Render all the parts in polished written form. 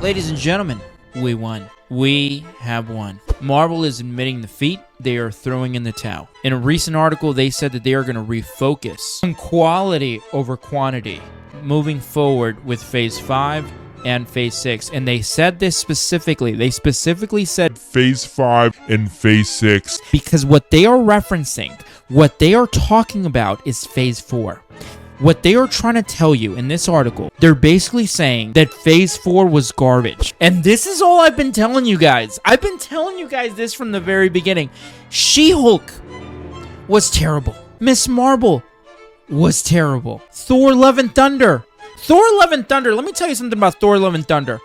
Ladies and gentlemen, we won. We have won. Marvel is admitting defeat. They are throwing in the towel. In a recent article, they said that they are going to refocus on quality over quantity, moving forward with Phase 5 and Phase 6. And they said this specifically. They specifically said Phase 5 and Phase 6. because what they are referencing, what they are talking about is Phase 4. What they are trying to tell you in this article, they're basically saying that Phase 4 was garbage. And this is all I've been telling you guys. I've been telling you guys this from the very beginning. She-Hulk was terrible. Miss Marvel was terrible. Thor Love and Thunder. Thor Love and Thunder. Let me tell you something about Thor Love and Thunder.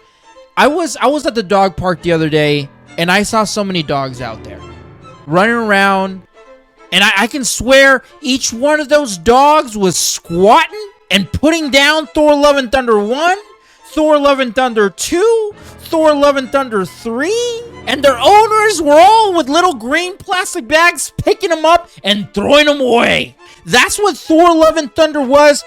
I was at the dog park the other day, and I saw so many dogs out there running around. And I can swear each one of those dogs was squatting and putting down Thor Love and Thunder 1, Thor Love and Thunder 2, Thor Love and Thunder 3, and their owners were all with little green plastic bags picking them up and throwing them away. That's what Thor Love and Thunder was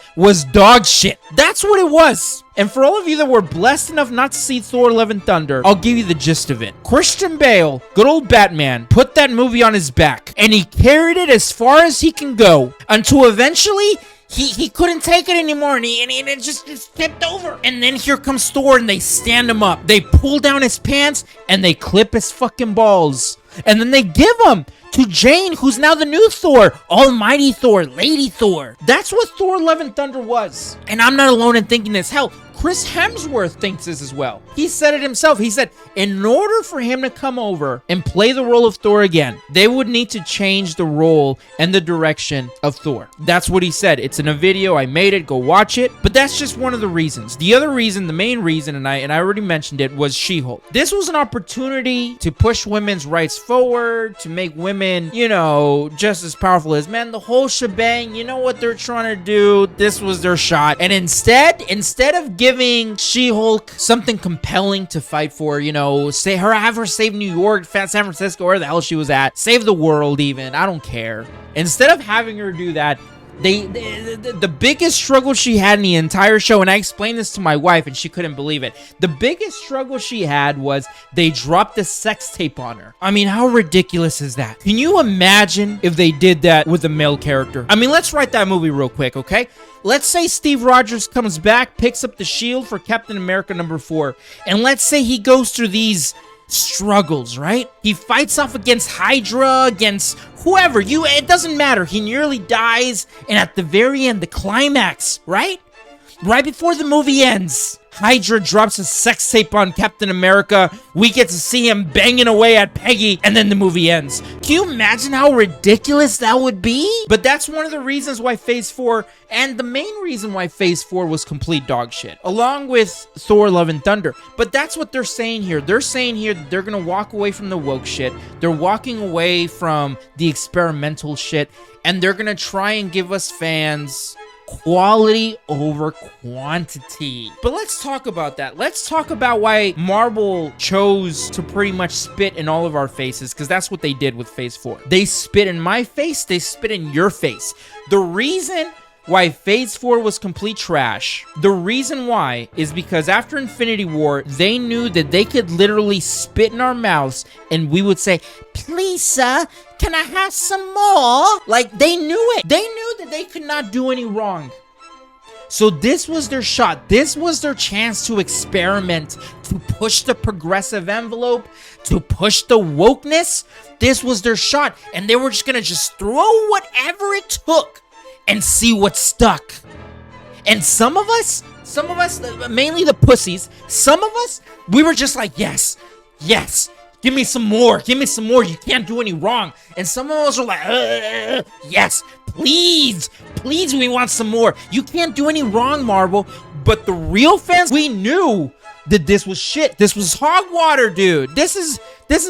dog shit. That's what it was. And for all of you that were blessed enough not to see Thor Love and Thunder, I'll give you the gist of it. Christian Bale, good old Batman, put that movie on his back, and he carried it as far as he can go until eventually he couldn't take it anymore, and it just tipped over. And then here comes Thor, and they stand him up. They pull down his pants, and they clip his fucking balls. And then they give him to Jane, who's now the new Thor. Almighty Thor, Lady Thor. That's what Thor Love and Thunder was. And I'm not alone in thinking this. Hell, Chris Hemsworth thinks this as well. He said it himself. He said, in order for him to come over and play the role of Thor again, they would need to change the role and the direction of Thor. That's what he said. It's in a video. I made it. Go watch it. But that's just one of the reasons. The other reason, the main reason, and I already mentioned it, was She-Hulk. This was an opportunity to push women's rights forward, to make women, you know, just as powerful as men. The whole shebang, you know what they're trying to do. This was their shot. And instead of giving She-Hulk something compelling to fight for, you know, have her save New York, San Francisco, where the hell she was at, save the world even, I don't care. Instead of having her do that, the biggest struggle she had in the entire show, and I explained this to my wife and she couldn't believe it. The biggest struggle she had was they dropped a sex tape on her. I mean, how ridiculous is that? Can you imagine if they did that with a male character? I mean, let's write that movie real quick, okay? Let's say Steve Rogers comes back, picks up the shield for Captain America #4, and let's say he goes through these struggles, right? He fights off against Hydra, against whoever, it doesn't matter. He nearly dies, and at the very end, the climax, right? Right before the movie ends, Hydra drops a sex tape on Captain America. We get to see him banging away at Peggy, and then the movie ends. Can you imagine how ridiculous that would be? But that's one of the reasons why Phase 4, and the main reason why Phase 4 was complete dog shit, along with Thor Love and Thunder. But that's what they're saying here. They're saying here that they're gonna walk away from the woke shit. They're walking away from the experimental shit, and they're gonna try and give us fans quality over quantity. But let's talk about that. Let's talk about why Marvel chose to pretty much spit in all of our faces, because that's what they did with Phase 4. They spit in my face, they spit in your face. The reason why Phase 4 was complete trash, the reason why is because after Infinity War, they knew that they could literally spit in our mouths and we would say, please, sir, can I have some more? Like, they knew it. They knew that they could not do any wrong. So this was their shot. This was their chance to experiment, to push the progressive envelope, to push the wokeness. This was their shot. And they were just gonna throw whatever it took and see what stuck. And some of us, mainly the pussies, some of us, we were just like, yes, give me some more, you can't do any wrong. And some of us were like, yes, please, we want some more. You can't do any wrong, Marvel. But the real fans, we knew that this was shit. This was hog water, dude. This is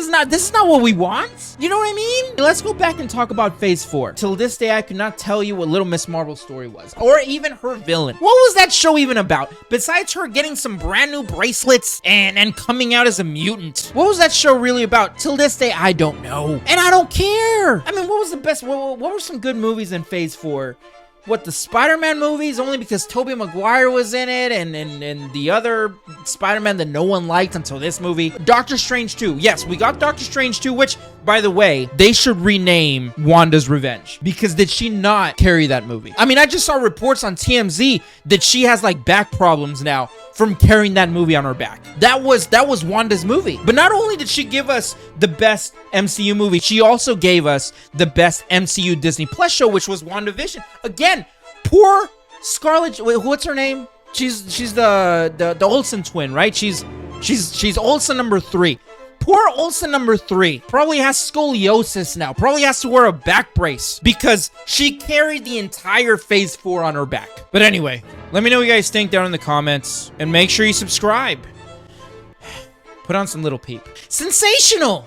not what we want. You know what I mean? Let's go back and talk about Phase 4. Till this day, I could not tell you what Little Miss Marvel's story was, or even her villain. What was that show even about? Besides her getting some brand new bracelets and coming out as a mutant. What was that show really about? Till this day, I don't know. And I don't care. I mean, what was the best? What were some good movies in Phase 4? the Spider-Man movies only because Tobey Maguire was in it and the other Spider-Man that no one liked until this movie. Doctor Strange 2. Yes, we got Doctor Strange 2, which, by the way, they should rename Wanda's Revenge, because did she not carry that movie? I mean, I just saw reports on TMZ that she has like back problems now from carrying that movie on her back. That was Wanda's movie. But not only did she give us the best MCU movie, she also gave us the best MCU Disney Plus show, which was WandaVision. Again, poor Scarlett, wait, what's her name? She's the Olsen twin, right? She's Olsen number 3. Poor Olsen number 3 probably has scoliosis now. Probably has to wear a back brace because she carried the entire Phase 4 on her back. But anyway, let me know what you guys think down in the comments. And make sure you subscribe. Put on some Little Peep. Sensational!